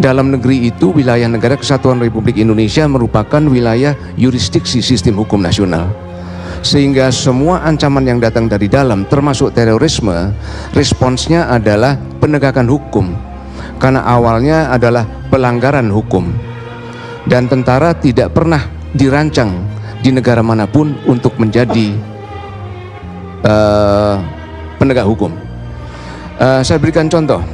dalam negeri itu wilayah Negara Kesatuan Republik Indonesia merupakan wilayah yurisdiksi sistem hukum nasional, sehingga semua ancaman yang datang dari dalam termasuk terorisme, responsnya adalah penegakan hukum, karena awalnya adalah pelanggaran hukum. Dan tentara tidak pernah dirancang di negara manapun untuk menjadi penegak hukum. Saya berikan contoh.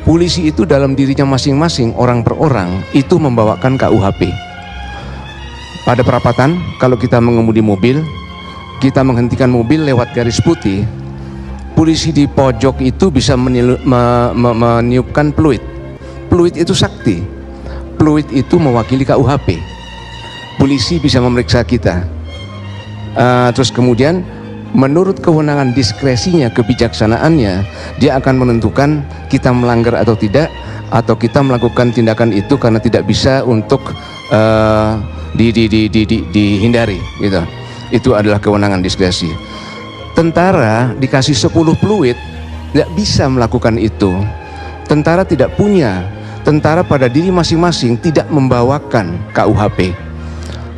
Polisi itu dalam dirinya masing-masing, orang per orang, itu membawakan KUHP. Pada perapatan, kalau kita mengemudi mobil, kita menghentikan mobil lewat garis putih, polisi di pojok itu bisa meniupkan peluit. Peluit itu sakti. Peluit itu mewakili KUHP. Polisi bisa memeriksa kita. Terus kemudian menurut kewenangan diskresinya, kebijaksanaannya, dia akan menentukan kita melanggar atau tidak, atau kita melakukan tindakan itu karena tidak bisa untuk dihindari gitu. Itu adalah kewenangan diskresi. Tentara dikasih 10 peluit tidak bisa melakukan itu. Tentara tidak punya. Tentara pada diri masing-masing tidak membawakan KUHP.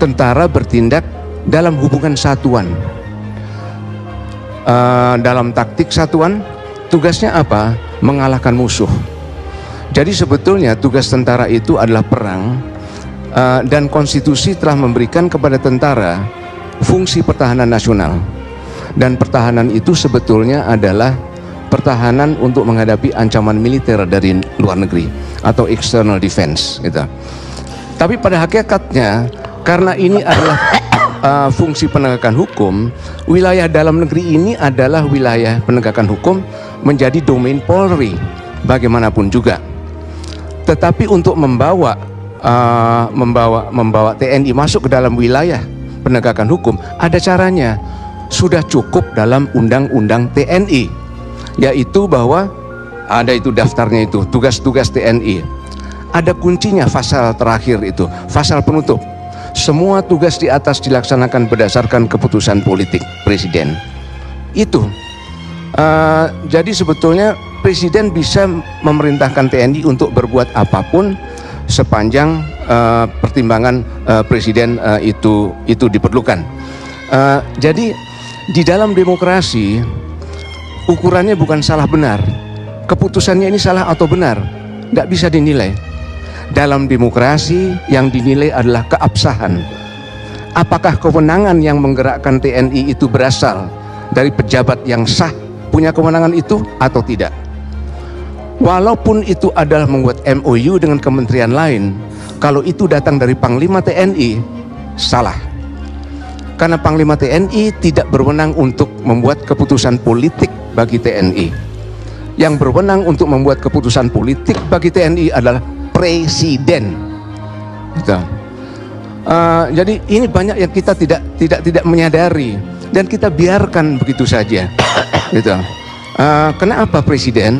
Tentara bertindak dalam hubungan satuan. Dalam taktik satuan, tugasnya apa? Mengalahkan musuh. Jadi sebetulnya tugas tentara itu adalah perang, dan konstitusi telah memberikan kepada tentara fungsi pertahanan nasional. Dan pertahanan itu sebetulnya adalah pertahanan untuk menghadapi ancaman militer dari luar negeri atau external defense gitu. Tapi pada hakikatnya, karena ini adalah fungsi penegakan hukum, wilayah dalam negeri ini adalah wilayah penegakan hukum menjadi domain Polri bagaimanapun juga. Tetapi untuk membawa TNI masuk ke dalam wilayah penegakan hukum ada caranya. Sudah cukup dalam undang-undang TNI, yaitu bahwa ada itu daftarnya, itu tugas-tugas TNI. Ada kuncinya, pasal terakhir itu, pasal penutup. Semua tugas di atas dilaksanakan berdasarkan keputusan politik presiden. Itu jadi sebetulnya presiden bisa memerintahkan TNI untuk berbuat apapun sepanjang pertimbangan presiden itu diperlukan. Jadi di dalam demokrasi ukurannya bukan salah benar, keputusannya ini salah atau benar, tidak bisa dinilai. Dalam demokrasi yang dinilai adalah keabsahan. Apakah kewenangan yang menggerakkan TNI itu berasal dari pejabat yang sah punya kewenangan itu atau tidak? Walaupun itu adalah membuat MOU dengan kementerian lain, kalau itu datang dari Panglima TNI, salah. Karena Panglima TNI tidak berwenang untuk membuat keputusan politik bagi TNI. Yang berwenang untuk membuat keputusan politik bagi TNI adalah presiden. Gitu. Jadi ini banyak yang kita tidak menyadari dan kita biarkan begitu saja. Gitu. Kenapa presiden?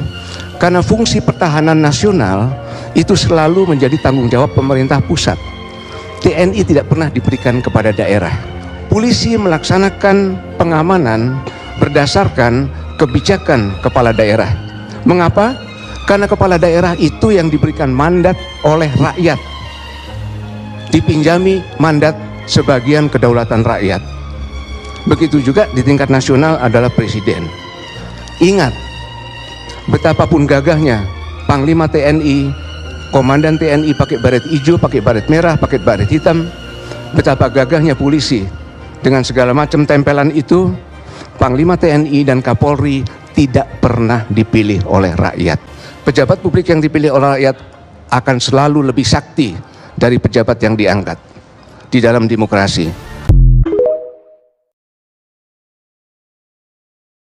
Karena fungsi pertahanan nasional itu selalu menjadi tanggung jawab pemerintah pusat. TNI tidak pernah diberikan kepada daerah. Polisi melaksanakan pengamanan berdasarkan kebijakan kepala daerah. Mengapa? Karena kepala daerah itu yang diberikan mandat oleh rakyat, dipinjami mandat sebagian kedaulatan rakyat. Begitu juga di tingkat nasional adalah presiden. Ingat, betapapun gagahnya Panglima TNI, Komandan TNI pakai baret hijau, pakai baret merah, pakai baret hitam, betapa gagahnya polisi dengan segala macam tempelan itu, Panglima TNI dan Kapolri tidak pernah dipilih oleh rakyat. Pejabat publik yang dipilih oleh rakyat akan selalu lebih sakti dari pejabat yang diangkat di dalam demokrasi.